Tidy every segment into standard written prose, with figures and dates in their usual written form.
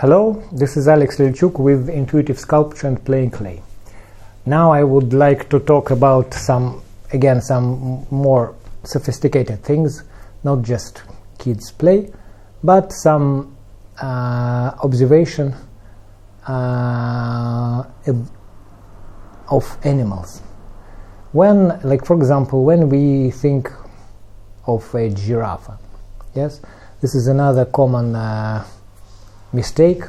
Hello, this is Alex Lelchuk with Intuitive Sculpture and Playing Clay. Now I would like to talk about some more sophisticated things, not just kids play, but some observation of animals. When, like for example, when we think of a giraffe, yes, this is another common mistake,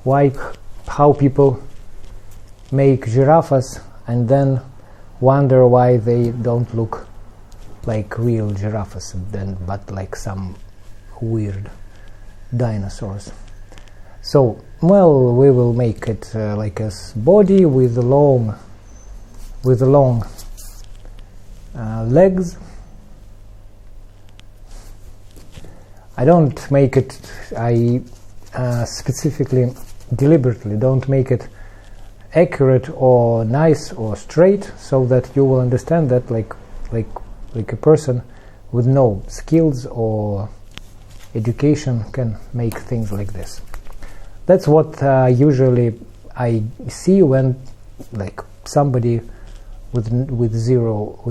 like how people make giraffes and then wonder why they don't look like real giraffes but like some weird dinosaurs. So, well, we will make it like a body with long legs. I don't make it, specifically, deliberately don't make it accurate or nice or straight, so that you will understand that like a person with no skills or education can make things like this. That's what usually I see when like somebody with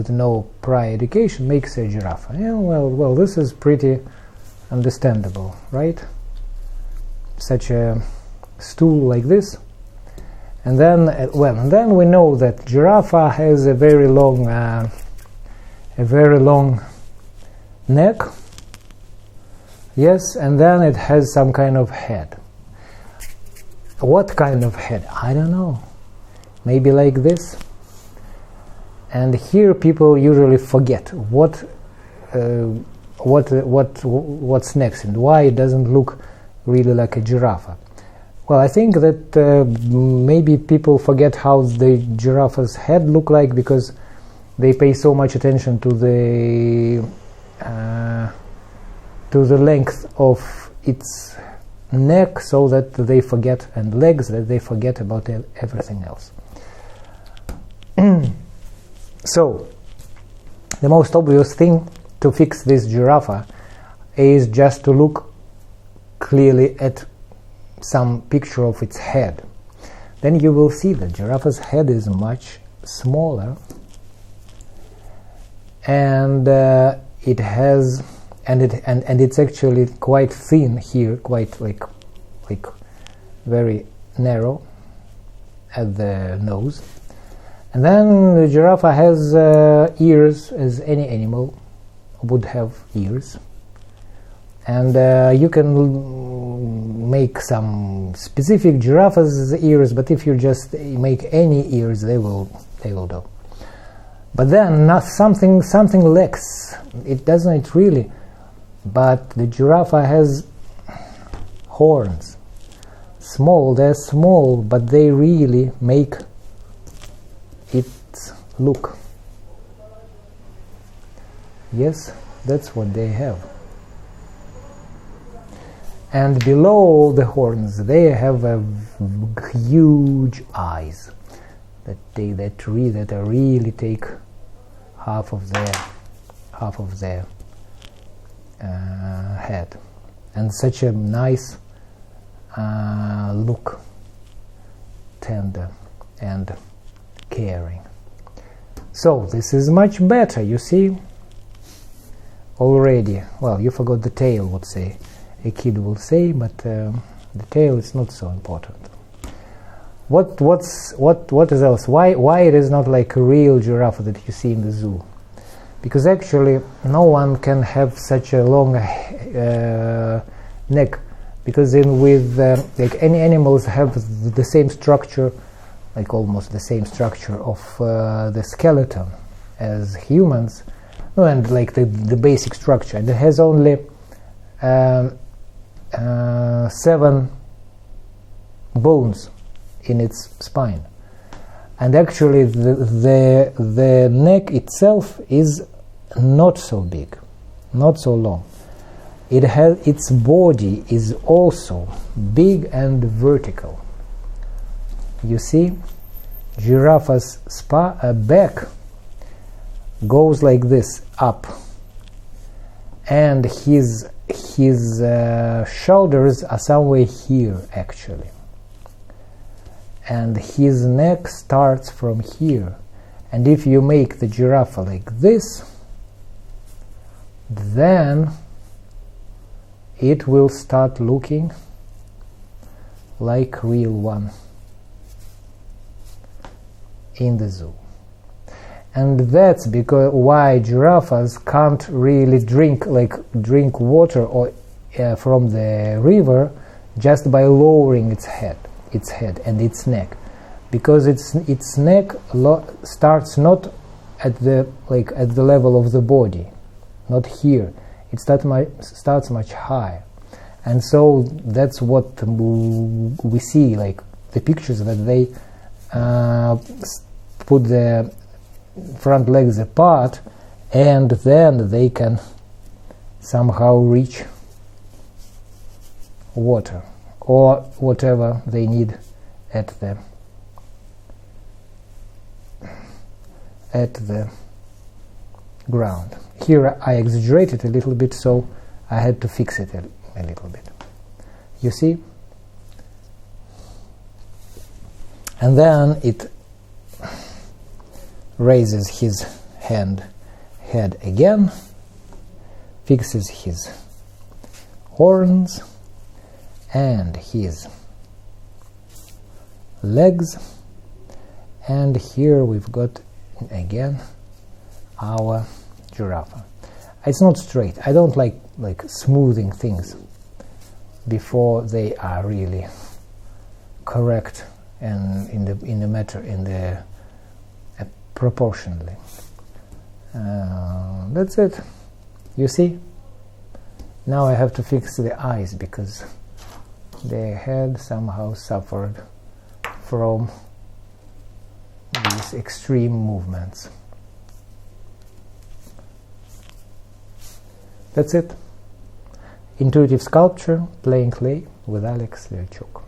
no prior education makes a giraffe. Yeah, well, this is pretty understandable, right? Such a stool like this, and then we know that giraffe has a very long neck, yes, and then it has some kind of head. What kind of head? I don't know. Maybe like this. And here people usually forget what's next and why it doesn't look really like a giraffe. Well, I think that maybe people forget how the giraffe's head look like because they pay so much attention to the length of its neck, so that they forget, and legs, that they forget about everything else. So, the most obvious thing to fix this giraffe is just to look clearly at some picture of its head. Then you will see that giraffe's head is much smaller, and it's actually quite thin here, quite like very narrow at the nose. And then the giraffe has ears, as any animal would have ears. And you can make some specific giraffe's ears, but if you just make any ears, they will do. But then not something lacks. It doesn't really. But the giraffe has horns. They're small, but they really make it look. Yes, that's what they have. And below the horns, they have a huge eyes that really take half of their head, and such a nice look, tender and caring. So this is much better, you see already. Well, you forgot the tail, would say. A kid will say, but the tail is not so important. What is else? Why it is not like a real giraffe that you see in the zoo? Because actually no one can have such a long neck, because like any animals have the same structure, like almost the same structure of the skeleton as humans, and like the basic structure, and it has only 7 bones in its spine, and actually the neck itself is not so big, not so long. Its body is also big and vertical. You see, giraffe's back goes like this up, and his his shoulders are somewhere here actually, and his neck starts from here. And if you make the giraffe like this, then it will start looking like real one in the zoo. And that's because why giraffes can't really drink water or from the river just by lowering its head and its neck, because its neck starts not at the level of the body, not here. It starts much higher, and so that's what we see, like the pictures that they put the front legs apart, and then they can somehow reach water or whatever they need at the ground. Here I exaggerated a little bit, so I had to fix it a little bit. You see? And then it raises his head again, fixes his horns and his legs, and here we've got again our giraffe. It's not straight. I don't like smoothing things before they are really correct and in the matter proportionally. That's it. You see? Now I have to fix the eyes because their head somehow suffered from these extreme movements. That's it. Intuitive sculpture, playing clay with Alex Levchuk.